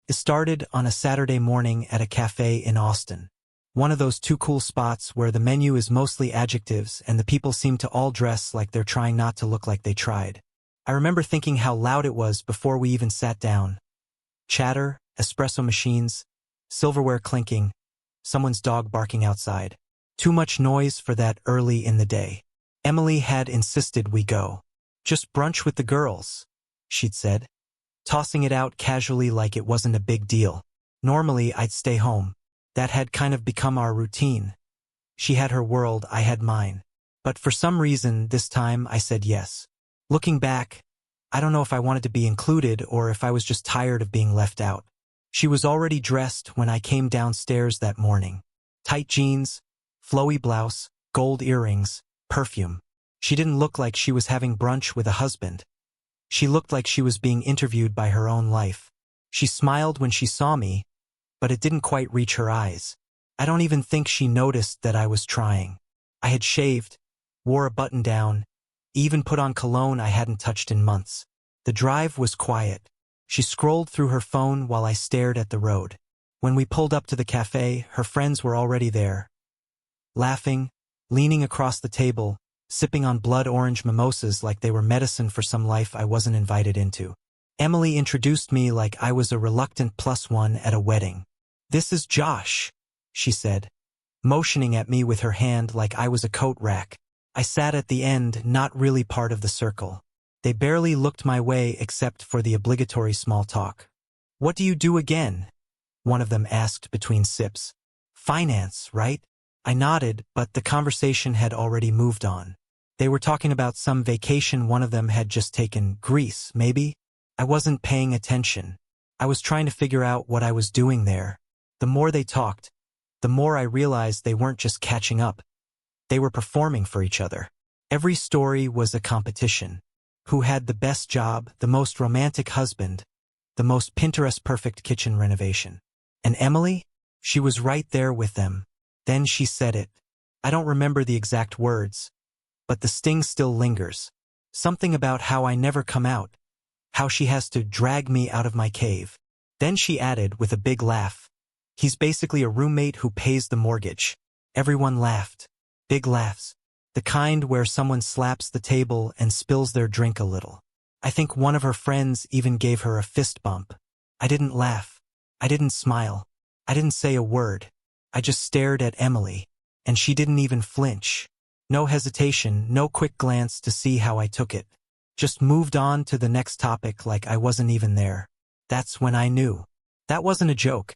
It started on a Saturday morning at a cafe in Austin. One of those too cool spots where the menu is mostly adjectives and the people seem to all dress like they're trying not to look like they tried. I remember thinking how loud it was before we even sat down. Chatter, espresso machines, silverware clinking, someone's dog barking outside. Too much noise for that early in the day. Emily had insisted we go. Just brunch with the girls, she'd said, tossing it out casually like it wasn't a big deal. Normally I'd stay home. That had kind of become our routine. She had her world, I had mine. But for some reason, this time I said yes. Looking back, I don't know if I wanted to be included or if I was just tired of being left out. She was already dressed when I came downstairs that morning. Tight jeans, flowy blouse, gold earrings, perfume. She didn't look like she was having brunch with a husband. She looked like she was being interviewed by her own life. She smiled when she saw me, but it didn't quite reach her eyes. I don't even think she noticed that I was trying. I had shaved, wore a button-down, even put on cologne I hadn't touched in months. The drive was quiet. She scrolled through her phone while I stared at the road. When we pulled up to the cafe, her friends were already there. Laughing, leaning across the table, sipping on blood orange mimosas like they were medicine for some life I wasn't invited into. Emily introduced me like I was a reluctant +1 at a wedding. "This is Josh," she said, motioning at me with her hand like I was a coat rack. I sat at the end, not really part of the circle. They barely looked my way except for the obligatory small talk. "What do you do again?" one of them asked between sips. "Finance, right?" I nodded, but the conversation had already moved on. They were talking about some vacation one of them had just taken, Greece, maybe? I wasn't paying attention. I was trying to figure out what I was doing there. The more they talked, the more I realized they weren't just catching up. They were performing for each other. Every story was a competition. Who had the best job, the most romantic husband, the most Pinterest-perfect kitchen renovation? And Emily? She was right there with them. Then she said it. I don't remember the exact words, but the sting still lingers. Something about how I never come out, how she has to drag me out of my cave. Then she added with a big laugh, "He's basically a roommate who pays the mortgage." Everyone laughed. Big laughs. The kind where someone slaps the table and spills their drink a little. I think one of her friends even gave her a fist bump. I didn't laugh. I didn't smile. I didn't say a word. I just stared at Emily, and she didn't even flinch. No hesitation, no quick glance to see how I took it. Just moved on to the next topic like I wasn't even there. That's when I knew. That wasn't a joke.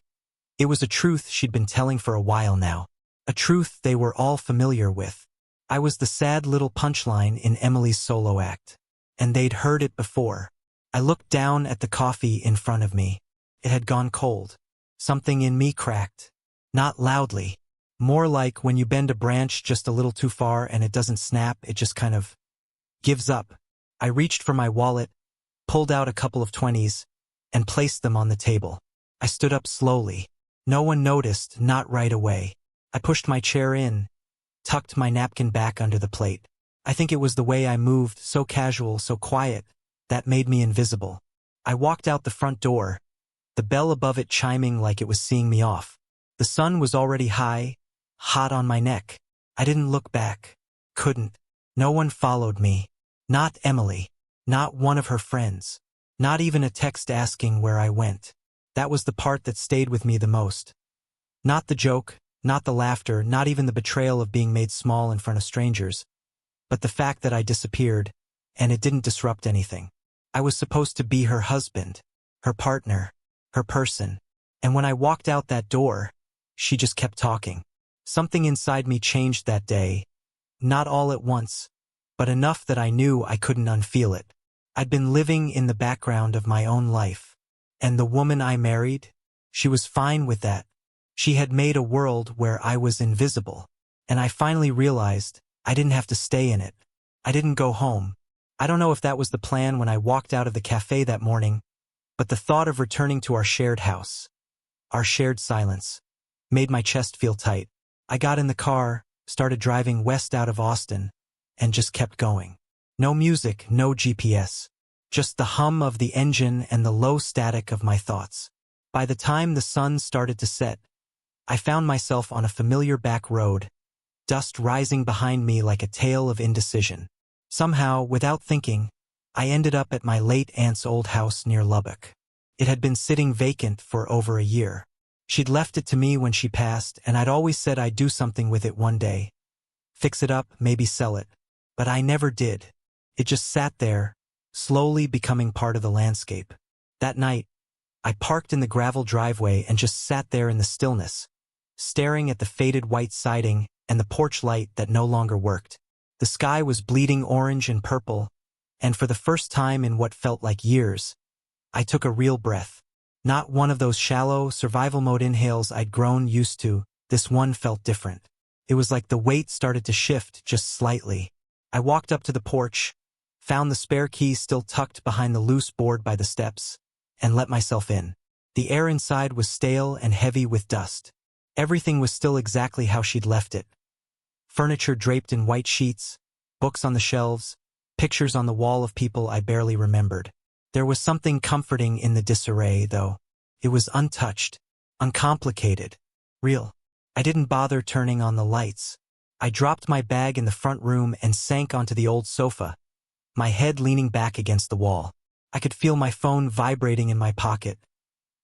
It was a truth she'd been telling for a while now. A truth they were all familiar with. I was the sad little punchline in Emily's solo act. And they'd heard it before. I looked down at the coffee in front of me. It had gone cold. Something in me cracked. Not loudly. More like when you bend a branch just a little too far and it doesn't snap, it just kind of gives up. I reached for my wallet, pulled out a couple of 20s, and placed them on the table. I stood up slowly. No one noticed, not right away. I pushed my chair in, tucked my napkin back under the plate. I think it was the way I moved, so casual, so quiet, that made me invisible. I walked out the front door, the bell above it chiming like it was seeing me off. The sun was already high, hot on my neck. I didn't look back. Couldn't. No one followed me. Not Emily. Not one of her friends. Not even a text asking where I went. That was the part that stayed with me the most. Not the joke, not the laughter, not even the betrayal of being made small in front of strangers, but the fact that I disappeared, and it didn't disrupt anything. I was supposed to be her husband, her partner, her person, and when I walked out that door, she just kept talking. Something inside me changed that day, not all at once, but enough that I knew I couldn't unfeel it. I'd been living in the background of my own life, and the woman I married, she was fine with that. She had made a world where I was invisible, and I finally realized I didn't have to stay in it. I didn't go home. I don't know if that was the plan when I walked out of the cafe that morning, but the thought of returning to our shared house, our shared silence, made my chest feel tight. I got in the car, started driving west out of Austin, and just kept going. No music, no GPS. Just the hum of the engine and the low static of my thoughts. By the time the sun started to set, I found myself on a familiar back road, dust rising behind me like a tale of indecision. Somehow, without thinking, I ended up at my late aunt's old house near Lubbock. It had been sitting vacant for over a year. She'd left it to me when she passed, and I'd always said I'd do something with it one day. Fix it up, maybe sell it. But I never did. It just sat there, slowly becoming part of the landscape. That night, I parked in the gravel driveway and just sat there in the stillness, staring at the faded white siding and the porch light that no longer worked. The sky was bleeding orange and purple, and for the first time in what felt like years, I took a real breath. Not one of those shallow, survival mode inhales I'd grown used to. This one felt different. It was like the weight started to shift just slightly. I walked up to the porch, found the spare key still tucked behind the loose board by the steps, and let myself in. The air inside was stale and heavy with dust. Everything was still exactly how she'd left it. Furniture draped in white sheets, books on the shelves, pictures on the wall of people I barely remembered. There was something comforting in the disarray, though. It was untouched, uncomplicated, real. I didn't bother turning on the lights. I dropped my bag in the front room and sank onto the old sofa, my head leaning back against the wall. I could feel my phone vibrating in my pocket,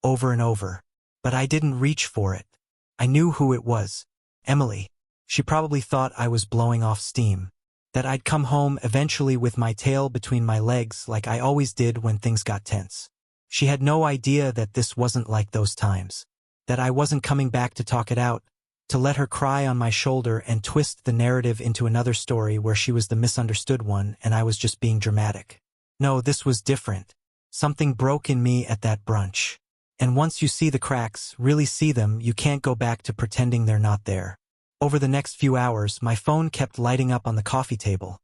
over and over. But I didn't reach for it. I knew who it was. Emily. She probably thought I was blowing off steam. That I'd come home eventually with my tail between my legs like I always did when things got tense. She had no idea that this wasn't like those times. That I wasn't coming back to talk it out, to let her cry on my shoulder and twist the narrative into another story where she was the misunderstood one and I was just being dramatic. No, this was different. Something broke in me at that brunch. And once you see the cracks, really see them, you can't go back to pretending they're not there. Over the next few hours, my phone kept lighting up on the coffee table.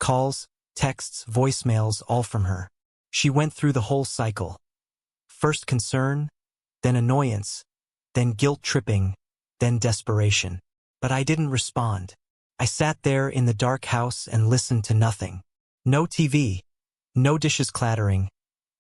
Calls, texts, voicemails, all from her. She went through the whole cycle. First concern, then annoyance, then guilt-tripping, then desperation. But I didn't respond. I sat there in the dark house and listened to nothing. No TV, no dishes clattering,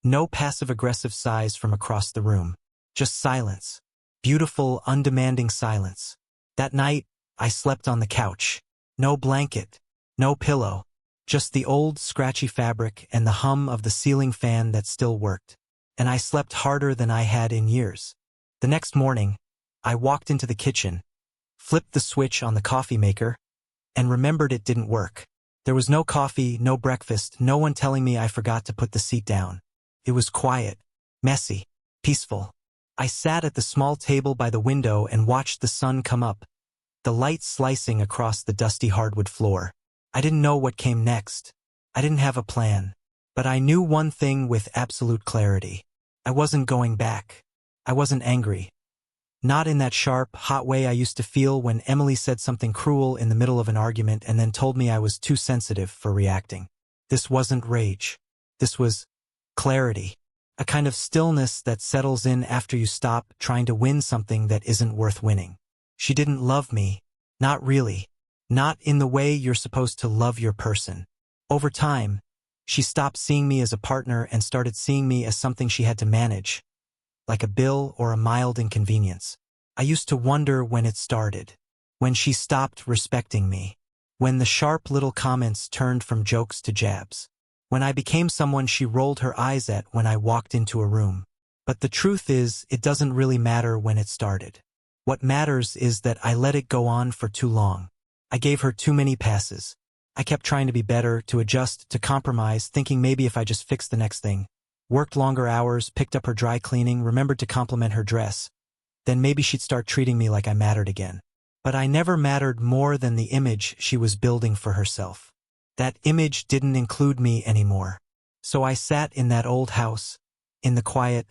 no passive-aggressive sighs from across the room. Just silence. Beautiful, undemanding silence. That night, I slept on the couch. No blanket, no pillow, just the old, scratchy fabric and the hum of the ceiling fan that still worked. And I slept harder than I had in years. The next morning, I walked into the kitchen, flipped the switch on the coffee maker, and remembered it didn't work. There was no coffee, no breakfast, no one telling me I forgot to put the seat down. It was quiet, messy, peaceful. I sat at the small table by the window and watched the sun come up, the light slicing across the dusty hardwood floor. I didn't know what came next. I didn't have a plan. But I knew one thing with absolute clarity. I wasn't going back. I wasn't angry. Not in that sharp, hot way I used to feel when Emily said something cruel in the middle of an argument and then told me I was too sensitive for reacting. This wasn't rage. This was clarity. A kind of stillness that settles in after you stop trying to win something that isn't worth winning. She didn't love me. Not really. Not in the way you're supposed to love your person. Over time, she stopped seeing me as a partner and started seeing me as something she had to manage, like a bill or a mild inconvenience. I used to wonder when it started, when she stopped respecting me, when the sharp little comments turned from jokes to jabs, when I became someone she rolled her eyes at when I walked into a room. But the truth is, it doesn't really matter when it started. What matters is that I let it go on for too long. I gave her too many passes. I kept trying to be better, to adjust, to compromise, thinking maybe if I just fixed the next thing, worked longer hours, picked up her dry cleaning, remembered to compliment her dress, then maybe she'd start treating me like I mattered again. But I never mattered more than the image she was building for herself. That image didn't include me anymore. So I sat in that old house, in the quiet,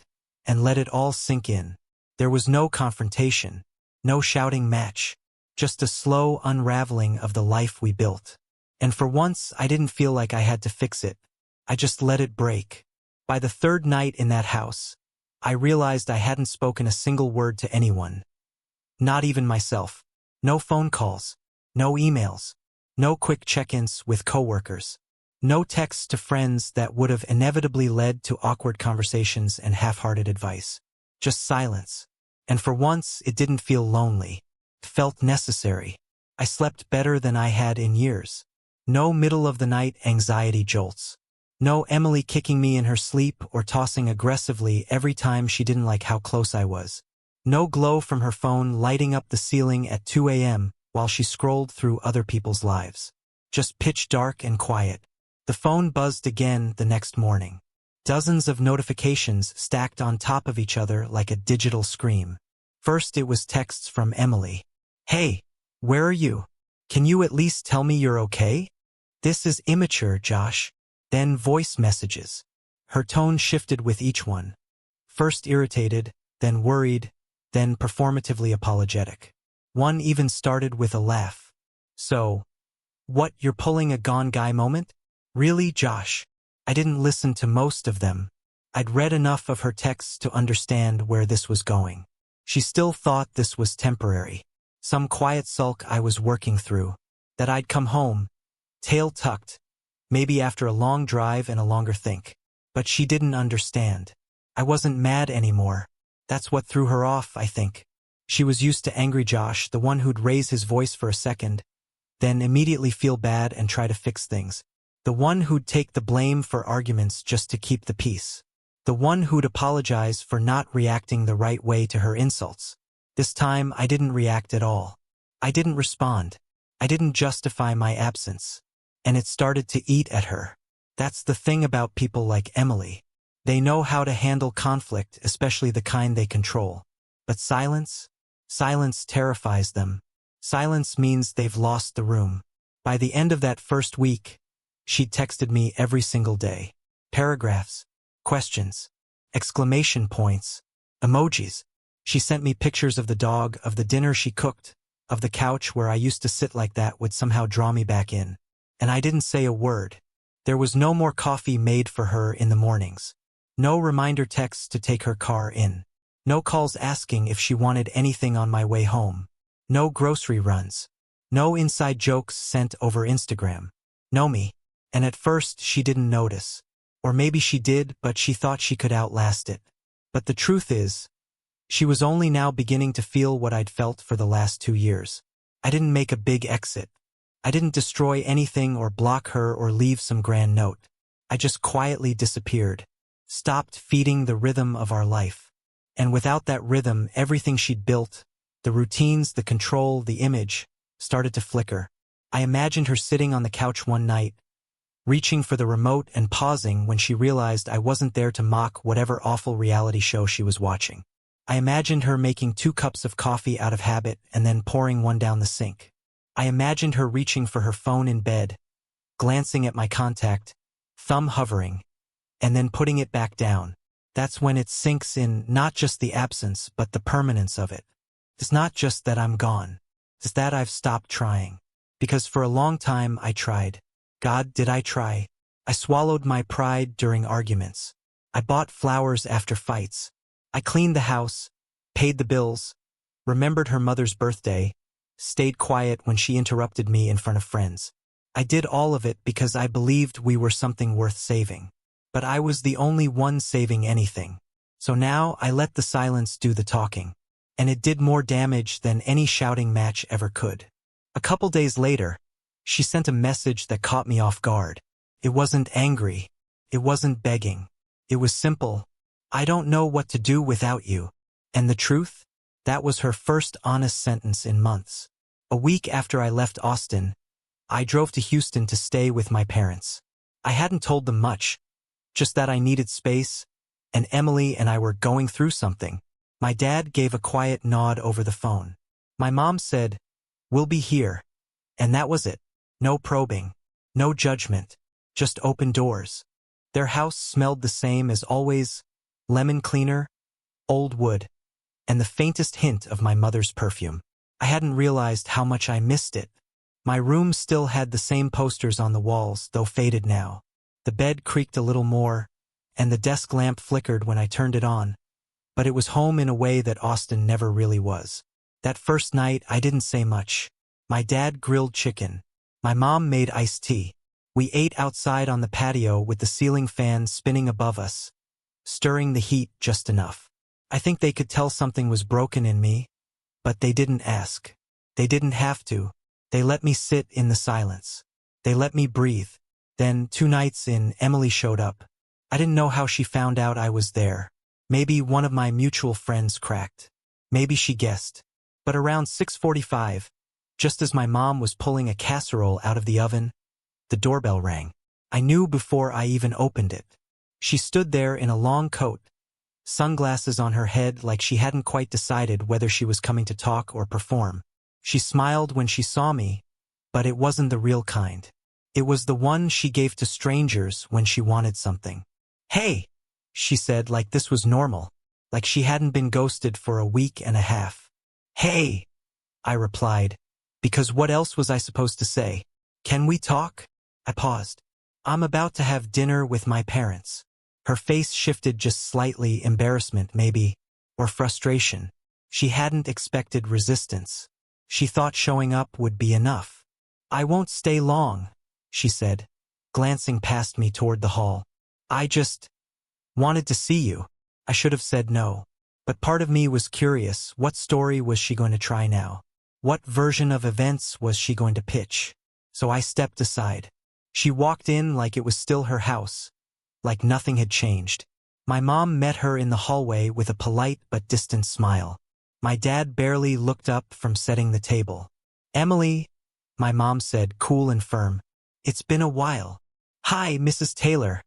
and let it all sink in. There was no confrontation, no shouting match, just a slow unraveling of the life we built. And for once, I didn't feel like I had to fix it. I just let it break. By the third night in that house, I realized I hadn't spoken a single word to anyone. Not even myself. No phone calls, no emails, no quick check-ins with coworkers, no texts to friends that would have inevitably led to awkward conversations and half-hearted advice. Just silence. And for once, it didn't feel lonely. It felt necessary. I slept better than I had in years. No middle-of-the-night anxiety jolts. No Emily kicking me in her sleep or tossing aggressively every time she didn't like how close I was. No glow from her phone lighting up the ceiling at 2 a.m. while she scrolled through other people's lives. Just pitch dark and quiet. The phone buzzed again the next morning. Dozens of notifications stacked on top of each other like a digital scream. First it was texts from Emily. "Hey, where are you? Can you at least tell me you're okay? This is immature, Josh." Then voice messages. Her tone shifted with each one. First irritated, then worried, then performatively apologetic. One even started with a laugh. "So, what, you're pulling a gone guy moment? Really, Josh?" I didn't listen to most of them. I'd read enough of her texts to understand where this was going. She still thought this was temporary. Some quiet sulk I was working through. That I'd come home, tail tucked, maybe after a long drive and a longer think. But she didn't understand. I wasn't mad anymore. That's what threw her off, I think. She was used to angry Josh, the one who'd raise his voice for a second, then immediately feel bad and try to fix things. The one who'd take the blame for arguments just to keep the peace. The one who'd apologize for not reacting the right way to her insults. This time, I didn't react at all. I didn't respond. I didn't justify my absence. And it started to eat at her. That's the thing about people like Emily. They know how to handle conflict, especially the kind they control. But silence? Silence terrifies them. Silence means they've lost the room. By the end of that first week, she'd texted me every single day. Paragraphs, questions, exclamation points, emojis. She sent me pictures of the dog, of the dinner she cooked, of the couch where I used to sit like that would somehow draw me back in. And I didn't say a word. There was no more coffee made for her in the mornings. No reminder texts to take her car in. No calls asking if she wanted anything on my way home. No grocery runs. No inside jokes sent over Instagram. No me. And at first she didn't notice. Or maybe she did, but she thought she could outlast it. But the truth is, she was only now beginning to feel what I'd felt for the last 2 years. I didn't make a big exit. I didn't destroy anything or block her or leave some grand note. I just quietly disappeared. Stopped feeding the rhythm of our life. And without that rhythm, everything she'd built, the routines, the control, the image, started to flicker. I imagined her sitting on the couch one night, reaching for the remote and pausing when she realized I wasn't there to mock whatever awful reality show she was watching. I imagined her making 2 cups of coffee out of habit and then pouring one down the sink. I imagined her reaching for her phone in bed, glancing at my contact, thumb hovering, and then putting it back down. That's when it sinks in, not just the absence, but the permanence of it. It's not just that I'm gone. It's that I've stopped trying. Because for a long time I tried. God, did I try? I swallowed my pride during arguments. I bought flowers after fights. I cleaned the house, paid the bills, remembered her mother's birthday, stayed quiet when she interrupted me in front of friends. I did all of it because I believed we were something worth saving. But I was the only one saving anything. So now I let the silence do the talking. And it did more damage than any shouting match ever could. A couple days later, she sent a message that caught me off guard. It wasn't angry. It wasn't begging. It was simple. "I don't know what to do without you." And the truth? That was her first honest sentence in months. A week after I left Austin, I drove to Houston to stay with my parents. I hadn't told them much, just that I needed space, and Emily and I were going through something. My dad gave a quiet nod over the phone. My mom said, "We'll be here." And that was it. No probing. No judgment. Just open doors. Their house smelled the same as always, lemon cleaner, old wood, and the faintest hint of my mother's perfume. I hadn't realized how much I missed it. My room still had the same posters on the walls, though faded now. The bed creaked a little more, and the desk lamp flickered when I turned it on. But it was home in a way that Austin never really was. That first night, I didn't say much. My dad grilled chicken. My mom made iced tea. We ate outside on the patio with the ceiling fan spinning above us, stirring the heat just enough. I think they could tell something was broken in me, but they didn't ask. They didn't have to. They let me sit in the silence. They let me breathe. Then, 2 nights in, Emily showed up. I didn't know how she found out I was there. Maybe one of my mutual friends cracked. Maybe she guessed. But around 6:45, just as my mom was pulling a casserole out of the oven, the doorbell rang. I knew before I even opened it. She stood there in a long coat, sunglasses on her head like she hadn't quite decided whether she was coming to talk or perform. She smiled when she saw me, but it wasn't the real kind. It was the one she gave to strangers when she wanted something. "Hey," she said like this was normal, like she hadn't been ghosted for a week and a half. "Hey," I replied, because what else was I supposed to say? "Can we talk?" I paused. "I'm about to have dinner with my parents." Her face shifted just slightly, embarrassment maybe, or frustration. She hadn't expected resistance. She thought showing up would be enough. "I won't stay long," she said, glancing past me toward the hall. "I just wanted to see you." I should have said no. But part of me was curious, what story was she going to try now? What version of events was she going to pitch? So I stepped aside. She walked in like it was still her house, like nothing had changed. My mom met her in the hallway with a polite but distant smile. My dad barely looked up from setting the table. "Emily," my mom said, cool and firm. "It's been a while." "Hi, Mrs. Taylor,"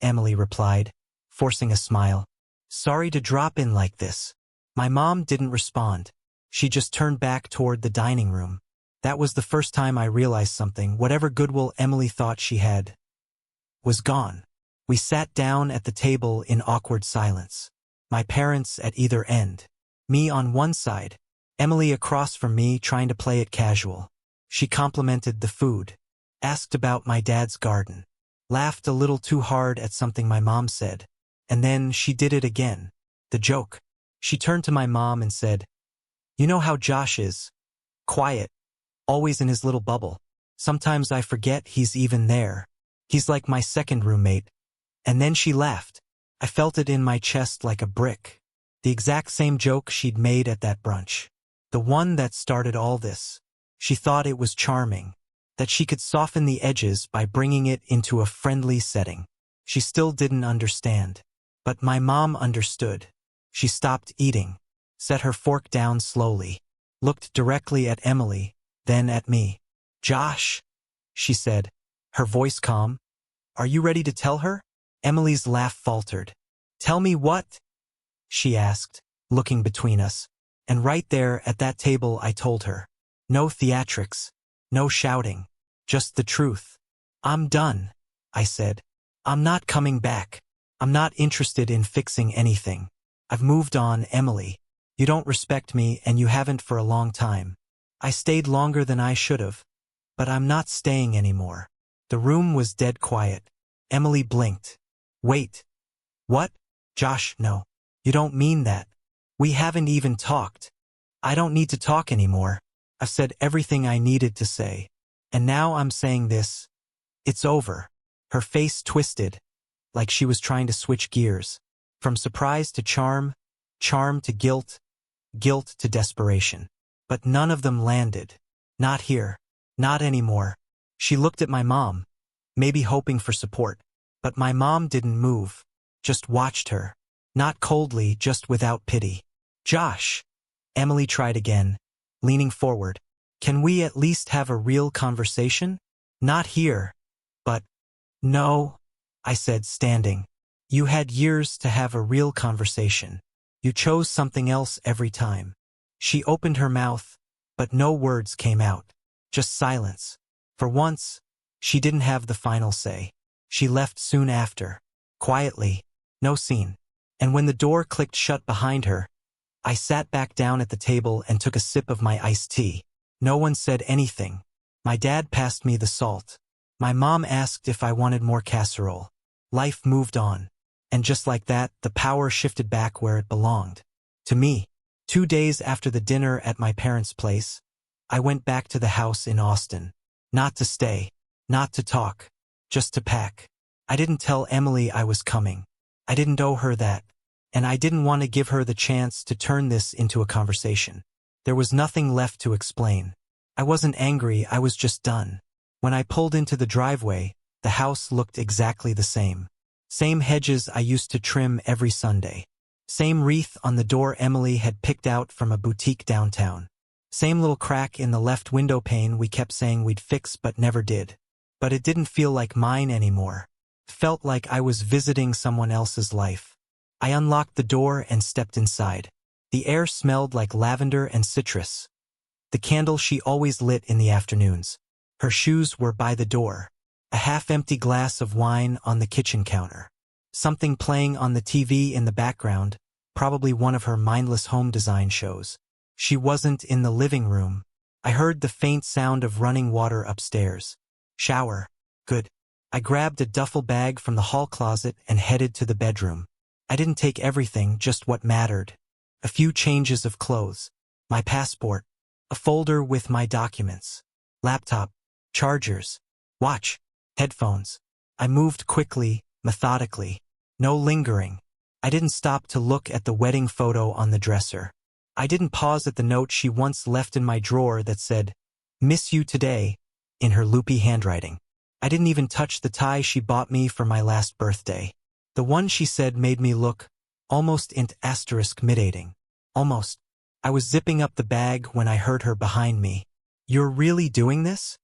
Emily replied, forcing a smile. "Sorry to drop in like this." My mom didn't respond. She just turned back toward the dining room. That was the first time I realized something. Whatever goodwill Emily thought she had was gone. We sat down at the table in awkward silence. My parents at either end. Me on one side, Emily across from me trying to play it casual. She complimented the food, asked about my dad's garden, laughed a little too hard at something my mom said, and then she did it again. The joke. She turned to my mom and said, "You know how Josh is. Quiet. Always in his little bubble. Sometimes I forget he's even there. He's like my second roommate." And then she laughed. I felt it in my chest like a brick. The exact same joke she'd made at that brunch. The one that started all this. She thought it was charming, that she could soften the edges by bringing it into a friendly setting. She still didn't understand. But my mom understood. She stopped eating, set her fork down slowly, looked directly at Emily, then at me. "Josh," she said, her voice calm. "Are you ready to tell her?" Emily's laugh faltered. "Tell me what?" she asked, looking between us. And right there at that table I told her. No theatrics, no shouting, just the truth. "I'm done," I said. "I'm not coming back. I'm not interested in fixing anything. I've moved on, Emily. You don't respect me and you haven't for a long time. I stayed longer than I should have, but I'm not staying anymore." The room was dead quiet. Emily blinked. "Wait. What?" "Josh, no. You don't mean that. We haven't even talked." "I don't need to talk anymore. I've said everything I needed to say. And now I'm saying this. It's over." Her face twisted, like she was trying to switch gears. From surprise to charm, charm to guilt, guilt to desperation. But none of them landed. Not here. Not anymore. She looked at my mom, maybe hoping for support. But my mom didn't move, just watched her. Not coldly, just without pity. "Josh," Emily tried again, leaning forward. "Can we at least have a real conversation? Not here." "But..." "No," I said, standing. "You had years to have a real conversation. You chose something else every time." She opened her mouth, but no words came out. Just silence. For once, she didn't have the final say. She left soon after. Quietly. No scene. And when the door clicked shut behind her, I sat back down at the table and took a sip of my iced tea. No one said anything. My dad passed me the salt. My mom asked if I wanted more casserole. Life moved on. And just like that, the power shifted back where it belonged. To me. 2 days after the dinner at my parents' place, I went back to the house in Austin. Not to stay. Not to talk. Just to pack. I didn't tell Emily I was coming. I didn't owe her that. and I didn't want to give her the chance to turn this into a conversation. There was nothing left to explain. I wasn't angry, I was just done. When I pulled into the driveway, the house looked exactly the same. Same hedges I used to trim every Sunday. Same wreath on the door Emily had picked out from a boutique downtown. Same little crack in the left window pane we kept saying we'd fix but never did. But it didn't feel like mine anymore. Felt like I was visiting someone else's life. I unlocked the door and stepped inside. The air smelled like lavender and citrus. The candle she always lit in the afternoons. Her shoes were by the door. A half-empty glass of wine on the kitchen counter. Something playing on the TV in the background, probably one of her mindless home design shows. She wasn't in the living room. I heard the faint sound of running water upstairs. Shower. Good. I grabbed a duffel bag from the hall closet and headed to the bedroom. I didn't take everything, just what mattered. A few changes of clothes. My passport. A folder with my documents. Laptop. Chargers. Watch. Headphones. I moved quickly, methodically. No lingering. I didn't stop to look at the wedding photo on the dresser. I didn't pause at the note she once left in my drawer that said, "Miss you today," in her loopy handwriting. I didn't even touch the tie she bought me for my last birthday. The one she said made me look almost mid-18. Almost. I was zipping up the bag when I heard her behind me. "You're really doing this?"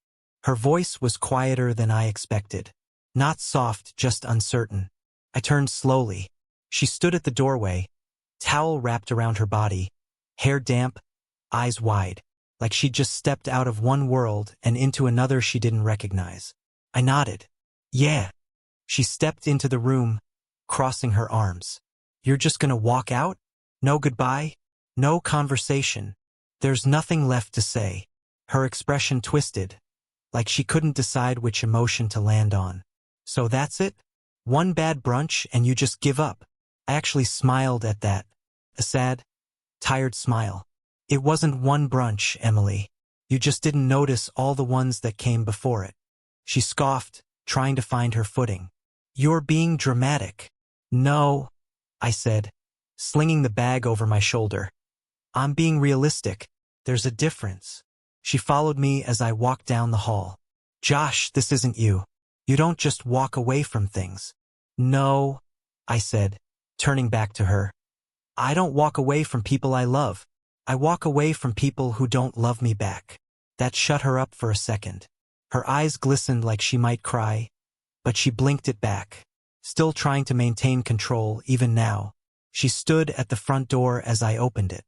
Her voice was quieter than I expected. Not soft, just uncertain. I turned slowly. She stood at the doorway, towel wrapped around her body, hair damp, eyes wide, like she'd just stepped out of one world and into another she didn't recognize. I nodded. "Yeah." She stepped into the room, crossing her arms. "You're just gonna walk out? No goodbye? No conversation? There's nothing left to say." Her expression twisted, like she couldn't decide which emotion to land on. "So that's it? One bad brunch and you just give up?" I actually smiled at that. A sad, tired smile. "It wasn't one brunch, Emily. You just didn't notice all the ones that came before it." She scoffed, trying to find her footing. "You're being dramatic." "No," I said, slinging the bag over my shoulder. "I'm being realistic. There's a difference." She followed me as I walked down the hall. "Josh, this isn't you. You don't just walk away from things." "No," I said, turning back to her. "I don't walk away from people I love. I walk away from people who don't love me back." That shut her up for a second. Her eyes glistened like she might cry, but she blinked it back. Still trying to maintain control even now. She stood at the front door as I opened it.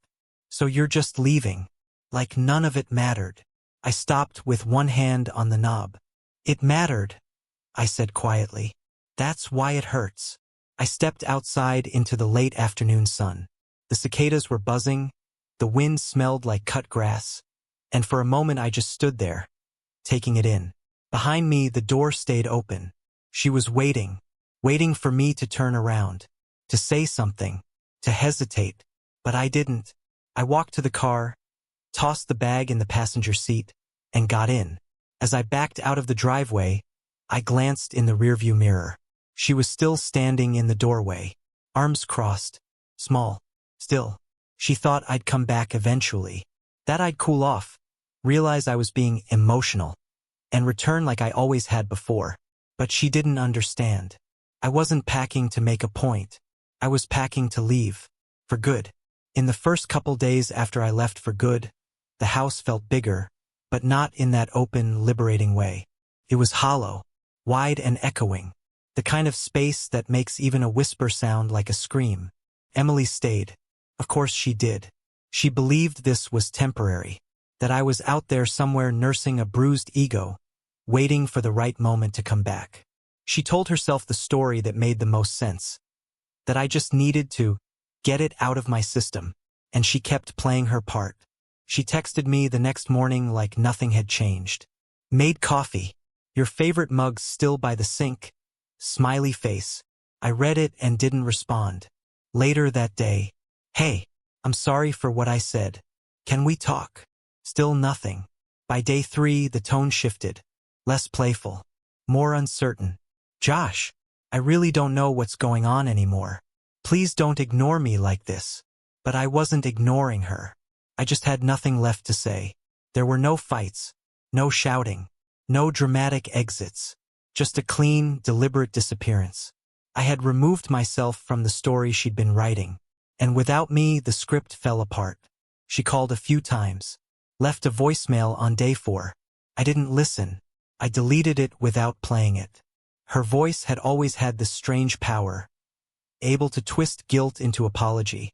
"So you're just leaving?" Like none of it mattered. I stopped with one hand on the knob. "It mattered," I said quietly. "That's why it hurts." I stepped outside into the late afternoon sun. The cicadas were buzzing, the wind smelled like cut grass, and for a moment I just stood there, taking it in. Behind me, the door stayed open. She was waiting for me to turn around, to say something, to hesitate, but I didn't. I walked to the car, tossed the bag in the passenger seat, and got in. As I backed out of the driveway, I glanced in the rearview mirror. She was still standing in the doorway, arms crossed, small, still. She thought I'd come back eventually, that I'd cool off, realize I was being emotional, and return like I always had before. But she didn't understand. I wasn't packing to make a point. I was packing to leave. For good. In the first couple days after I left for good, the house felt bigger, but not in that open, liberating way. It was hollow, wide and echoing. The kind of space that makes even a whisper sound like a scream. Emily stayed. Of course she did. She believed this was temporary, that I was out there somewhere nursing a bruised ego, waiting for the right moment to come back. She told herself the story that made the most sense, that I just needed to get it out of my system, and she kept playing her part. She texted me the next morning like nothing had changed. "Made coffee. Your favorite mug's still by the sink." Smiley face. I read it and didn't respond. Later that day, "Hey, I'm sorry for what I said. Can we talk?" Still nothing. By day 3, the tone shifted. Less playful. More uncertain. "Josh, I really don't know what's going on anymore. Please don't ignore me like this. But I wasn't ignoring her. I just had nothing left to say. There were no fights, no shouting, no dramatic exits, just a clean, deliberate disappearance. I had removed myself from the story she'd been writing, and without me, the script fell apart. She called a few times, left a voicemail on day 4. I didn't listen. I deleted it without playing it. Her voice had always had this strange power, able to twist guilt into apology,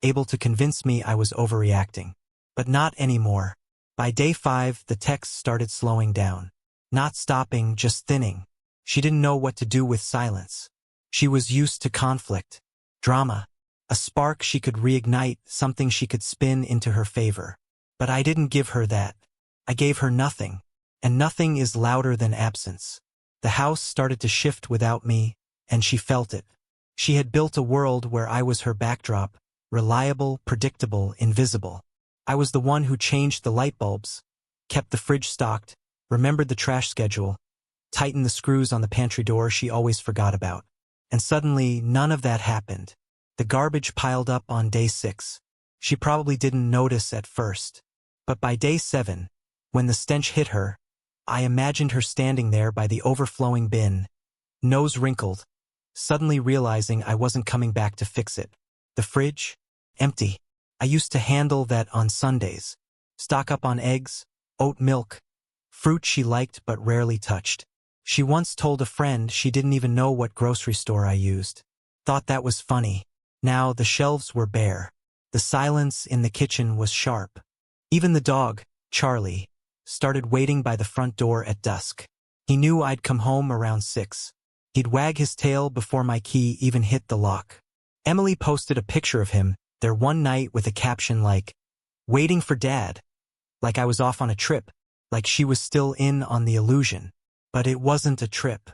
able to convince me I was overreacting. But not anymore. By day 5, the text started slowing down. Not stopping, just thinning. She didn't know what to do with silence. She was used to conflict, drama, a spark she could reignite, something she could spin into her favor. But I didn't give her that. I gave her nothing. And nothing is louder than absence. The house started to shift without me, and she felt it. She had built a world where I was her backdrop, reliable, predictable, invisible. I was the one who changed the light bulbs, kept the fridge stocked, remembered the trash schedule, tightened the screws on the pantry door she always forgot about. And suddenly, none of that happened. The garbage piled up on day 6. She probably didn't notice at first. But by day 7, when the stench hit her, I imagined her standing there by the overflowing bin, nose wrinkled, suddenly realizing I wasn't coming back to fix it. The fridge? Empty. I used to handle that on Sundays. Stock up on eggs, oat milk, fruit she liked but rarely touched. She once told a friend she didn't even know what grocery store I used. Thought that was funny. Now the shelves were bare. The silence in the kitchen was sharp. Even the dog, Charlie, started waiting by the front door at dusk. He knew I'd come home around 6. He'd wag his tail before my key even hit the lock. Emily posted a picture of him there one night with a caption like, "Waiting for Dad." Like I was off on a trip, like she was still in on the illusion. But it wasn't a trip.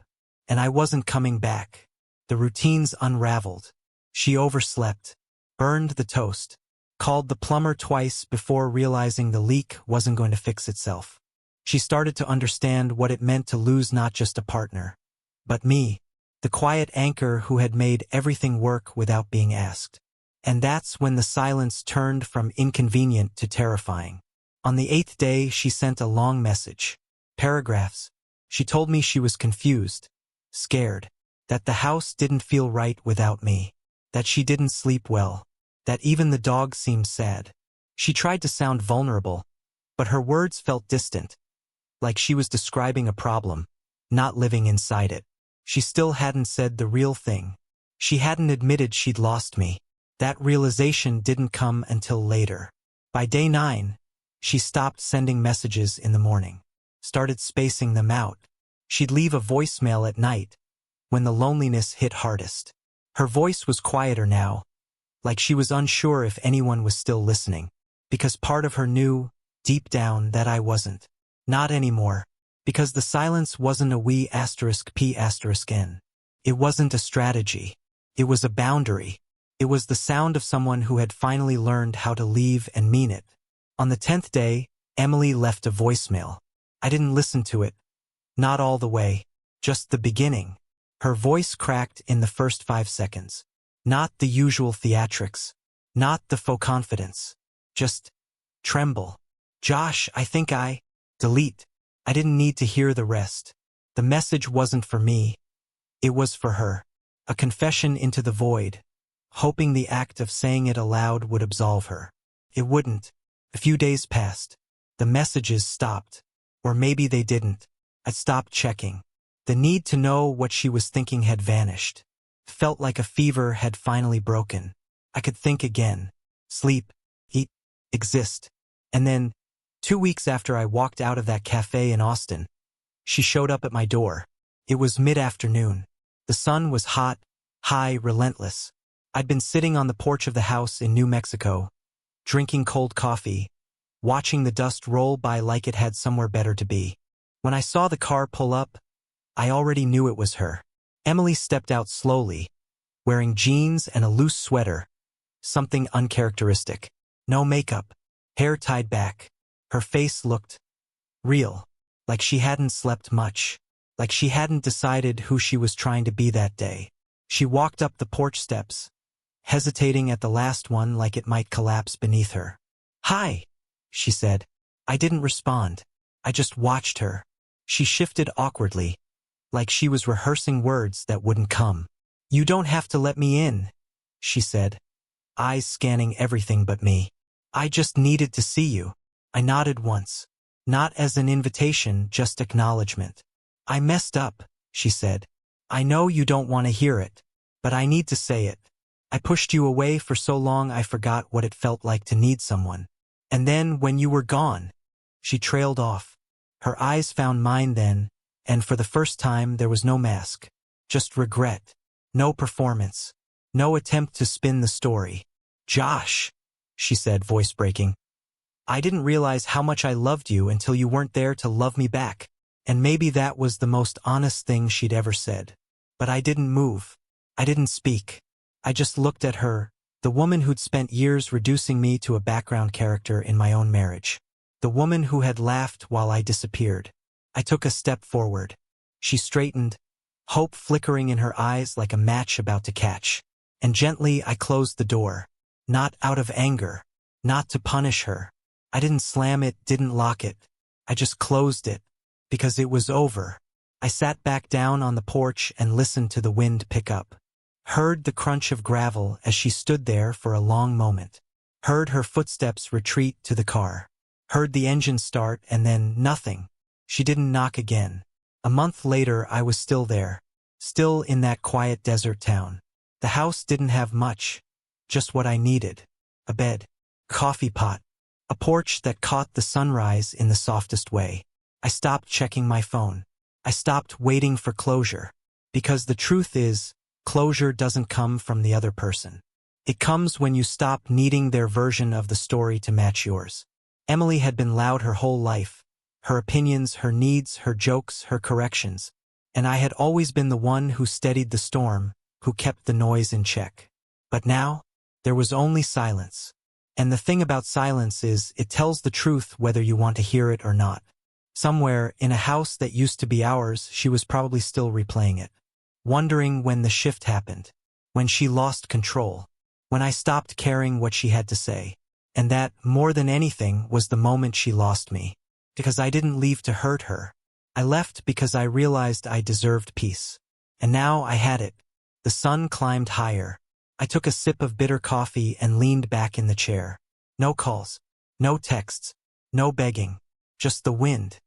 And I wasn't coming back. The routines unraveled. She overslept, burned the toast, called the plumber twice before realizing the leak wasn't going to fix itself. She started to understand what it meant to lose not just a partner, but me, the quiet anchor who had made everything work without being asked. And that's when the silence turned from inconvenient to terrifying. On the 8th day, she sent a long message. Paragraphs. She told me she was confused, scared, that the house didn't feel right without me, that she didn't sleep well, that even the dog seemed sad. She tried to sound vulnerable, but her words felt distant, like she was describing a problem, not living inside it. She still hadn't said the real thing. She hadn't admitted she'd lost me. That realization didn't come until later. By day 9, she stopped sending messages in the morning, started spacing them out. She'd leave a voicemail at night, when the loneliness hit hardest. Her voice was quieter now, like she was unsure if anyone was still listening, because part of her knew, deep down, that I wasn't. Not anymore, because the silence wasn't a we*p*n. It wasn't a strategy. It was a boundary. It was the sound of someone who had finally learned how to leave and mean it. On the 10th day, Emily left a voicemail. I didn't listen to it. Not all the way. Just the beginning. Her voice cracked in the first 5 seconds. Not the usual theatrics. Not the faux confidence. Just tremble. "Josh, I think I..." Delete. I didn't need to hear the rest. The message wasn't for me. It was for her. A confession into the void, hoping the act of saying it aloud would absolve her. It wouldn't. A few days passed. The messages stopped. Or maybe they didn't. I stopped checking. The need to know what she was thinking had vanished. Felt like a fever had finally broken. I could think again. Sleep. Eat. Exist. And then, 2 weeks after I walked out of that cafe in Austin, she showed up at my door. It was mid-afternoon. The sun was hot, high, relentless. I'd been sitting on the porch of the house in New Mexico, drinking cold coffee, watching the dust roll by like it had somewhere better to be. When I saw the car pull up, I already knew it was her. Emily stepped out slowly, wearing jeans and a loose sweater, something uncharacteristic. No makeup, hair tied back. Her face looked real, like she hadn't slept much, like she hadn't decided who she was trying to be that day. She walked up the porch steps, hesitating at the last one like it might collapse beneath her. "Hi," she said. I didn't respond. I just watched her. She shifted awkwardly, like she was rehearsing words that wouldn't come. "You don't have to let me in," she said, eyes scanning everything but me. "I just needed to see you." I nodded once. Not as an invitation, just acknowledgement. "I messed up," she said. "I know you don't want to hear it, but I need to say it. I pushed you away for so long I forgot what it felt like to need someone. And then, when you were gone..." She trailed off. Her eyes found mine then, and for the first time there was no mask. Just regret. No performance. No attempt to spin the story. "Josh," she said, voice breaking. "I didn't realize how much I loved you until you weren't there to love me back." And maybe that was the most honest thing she'd ever said. But I didn't move. I didn't speak. I just looked at her, the woman who'd spent years reducing me to a background character in my own marriage. The woman who had laughed while I disappeared. I took a step forward. She straightened, hope flickering in her eyes like a match about to catch. And gently I closed the door. Not out of anger. Not to punish her. I didn't slam it, didn't lock it. I just closed it. Because it was over. I sat back down on the porch and listened to the wind pick up. Heard the crunch of gravel as she stood there for a long moment. Heard her footsteps retreat to the car. Heard the engine start and then nothing. She didn't knock again. A month later I was still there. Still in that quiet desert town. The house didn't have much. Just what I needed. A bed. Coffee pot. A porch that caught the sunrise in the softest way. I stopped checking my phone. I stopped waiting for closure. Because the truth is, closure doesn't come from the other person. It comes when you stop needing their version of the story to match yours. Emily had been loud her whole life. Her opinions, her needs, her jokes, her corrections. And I had always been the one who steadied the storm, who kept the noise in check. But now, there was only silence. And the thing about silence is, it tells the truth whether you want to hear it or not. Somewhere, in a house that used to be ours, she was probably still replaying it. Wondering when the shift happened. When she lost control. When I stopped caring what she had to say. And that, more than anything, was the moment she lost me. Because I didn't leave to hurt her. I left because I realized I deserved peace. And now I had it. The sun climbed higher. I took a sip of bitter coffee and leaned back in the chair. No calls. No texts. No begging. Just the wind.